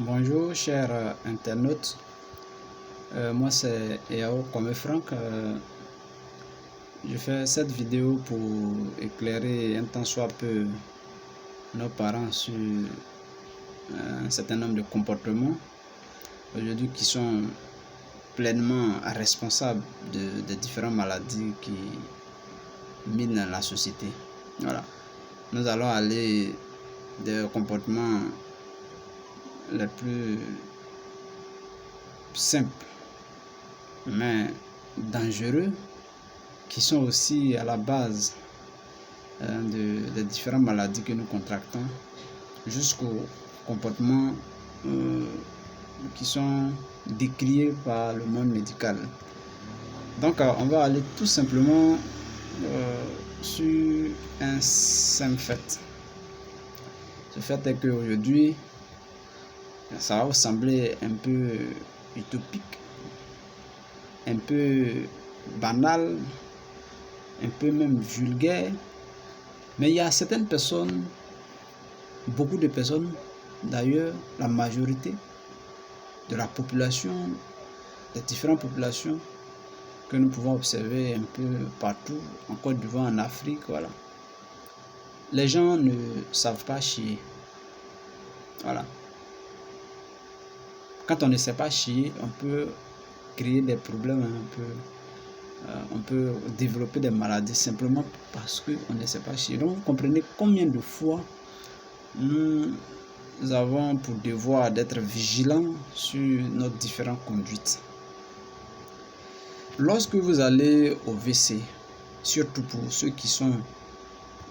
Bonjour chers internautes, moi c'est Yao Kwame Frank. Je fais cette vidéo pour éclairer un tant soit peu nos parents sur un certain nombre de comportements aujourd'hui qui sont pleinement responsables de différentes maladies qui minent la société. Voilà, nous allons aller des comportements les plus simples mais dangereux qui sont aussi à la base de différentes maladies que nous contractons jusqu'aux comportements qui sont décriés par le monde médical. Donc on va aller tout simplement sur un simple fait. Ce fait est qu'aujourd'hui, ça va vous sembler un peu utopique, un peu banal, un peu même vulgaire, mais il y a certaines personnes, beaucoup de personnes, d'ailleurs la majorité de la population, des différentes populations que nous pouvons observer un peu partout, en Côte d'Ivoire, en Afrique, voilà. Les gens ne savent pas chier. Voilà. Quand on ne sait pas chier, on peut créer des problèmes un peu. On peut développer des maladies simplement parce qu'on ne sait pas chier. Donc vous comprenez combien de fois nous avons pour devoir d'être vigilants sur nos différentes conduites. Lorsque vous allez au WC, surtout pour ceux qui sont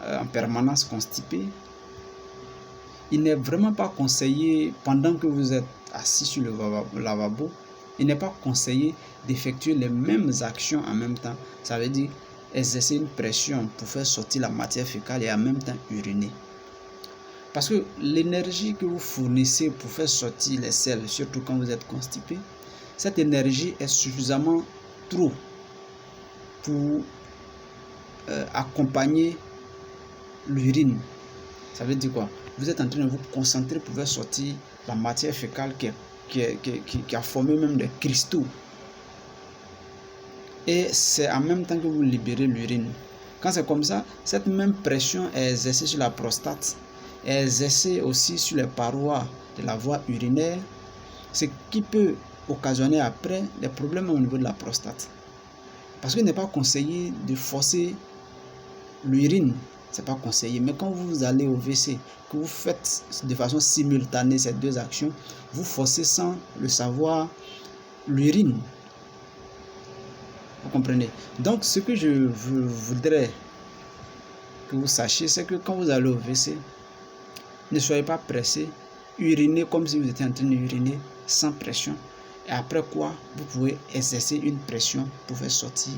en permanence constipés, il n'est vraiment pas conseillé, pendant que vous êtes assis sur le lavabo, il n'est pas conseillé d'effectuer les mêmes actions en même temps. Ça veut dire exercer une pression pour faire sortir la matière fécale et en même temps uriner. Parce que l'énergie que vous fournissez pour faire sortir les selles, surtout quand vous êtes constipé, cette énergie est suffisamment trop pour accompagner l'urine. Ça veut dire quoi? Vous êtes en train de vous concentrer pour faire sortir la matière fécale qui a formé même des cristaux. Et c'est en même temps que vous libérez l'urine. Quand c'est comme ça, cette même pression est exercée sur la prostate, est exercée aussi sur les parois de la voie urinaire, ce qui peut occasionner après des problèmes au niveau de la prostate. Parce qu'il n'est pas conseillé de forcer l'urine. C'est pas conseillé, mais quand vous allez au WC, que vous faites de façon simultanée ces deux actions, vous forcez sans le savoir l'urine. Vous comprenez? Donc ce que je voudrais que vous sachiez, c'est que quand vous allez au WC, ne soyez pas pressé, urinez comme si vous étiez en train d'uriner sans pression. Et après quoi, vous pouvez exercer une pression pour faire sortir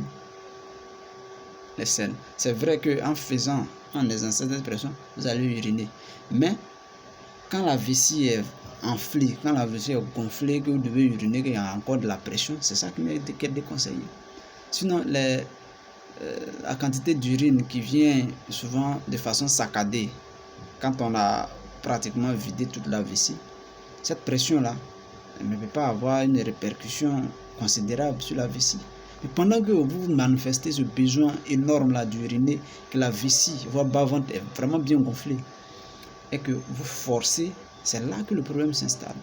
les selles. C'est vrai qu'en faisant, en exerçant cette pression, vous allez uriner. Mais quand la vessie est enflée, quand la vessie est gonflée, que vous devez uriner, qu'il y a encore de la pression, c'est ça qui est déconseillé. Sinon, la quantité d'urine qui vient souvent de façon saccadée, quand on a pratiquement vidé toute la vessie, cette pression-là ne peut pas avoir une répercussion considérable sur la vessie. Mais pendant que vous manifestez ce besoin énorme là d'uriner, que la vessie, votre bas-ventre est vraiment bien gonflée, et que vous forcez, c'est là que le problème s'installe.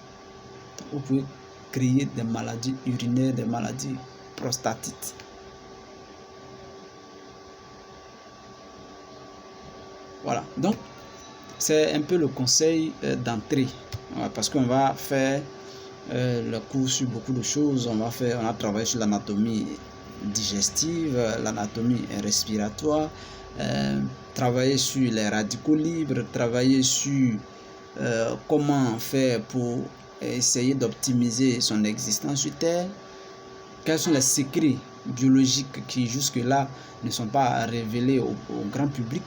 Vous pouvez créer des maladies urinaires, des maladies prostatiques. Voilà, donc c'est un peu le conseil d'entrée, parce qu'on va faire le cours sur beaucoup de choses. On a travaillé sur l'anatomie digestive, l'anatomie respiratoire, travailler sur les radicaux libres, travailler sur comment faire pour essayer d'optimiser son existence sur Terre, quels sont les secrets biologiques qui jusque-là ne sont pas révélés au grand public,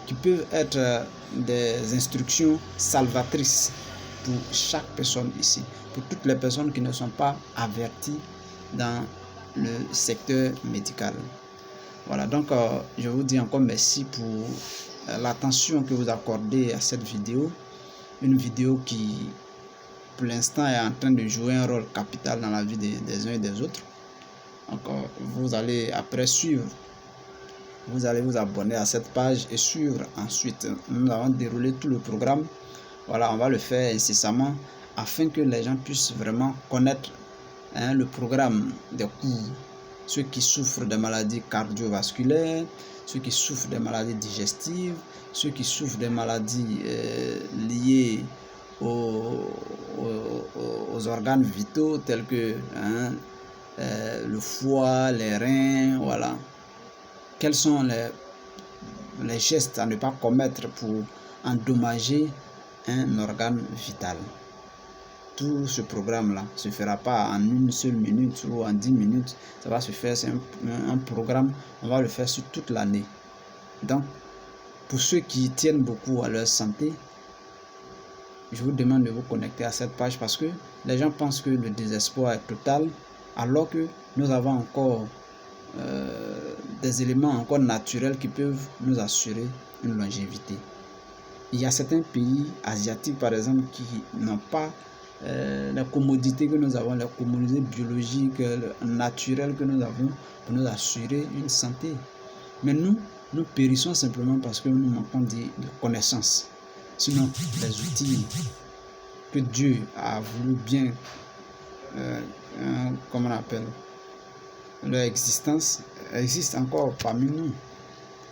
qui peuvent être des instructions salvatrices pour chaque personne ici, pour toutes les personnes qui ne sont pas averties dans le secteur médical. Voilà, donc je vous dis encore merci pour l'attention que vous accordez à cette vidéo, une vidéo qui pour l'instant est en train de jouer un rôle capital dans la vie des uns et des autres. Donc, vous allez après suivre, vous allez vous abonner à cette page et suivre ensuite. Nous allons dérouler tout le programme. Voilà, on va le faire incessamment afin que les gens puissent vraiment connaître le programme des cours. Ceux qui souffrent de maladies cardiovasculaires, ceux qui souffrent des maladies digestives, ceux qui souffrent des maladies liées aux organes vitaux tels que le foie, les reins, voilà. Quels sont les gestes à ne pas commettre pour endommager un organe vital? Tout ce programme-là ne se fera pas en une seule minute ou en 10 minutes. Ça va se faire, c'est un programme, on va le faire sur toute l'année. Donc, pour ceux qui tiennent beaucoup à leur santé, je vous demande de vous connecter à cette page parce que les gens pensent que le désespoir est total, alors que nous avons encore des éléments encore naturels qui peuvent nous assurer une longévité. Il y a certains pays asiatiques, par exemple, qui n'ont pas la commodité que nous avons, la commodité biologique, naturelle que nous avons pour nous assurer une santé. Mais nous périssons simplement parce que nous manquons de connaissances. Sinon, les outils que Dieu a voulu bien, comment on appelle, leur existence, existe encore parmi nous.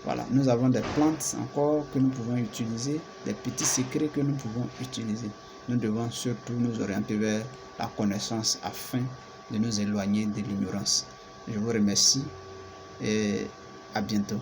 Voilà, nous avons des plantes encore que nous pouvons utiliser, des petits secrets que nous pouvons utiliser. Nous devons surtout nous orienter vers la connaissance afin de nous éloigner de l'ignorance. Je vous remercie et à bientôt.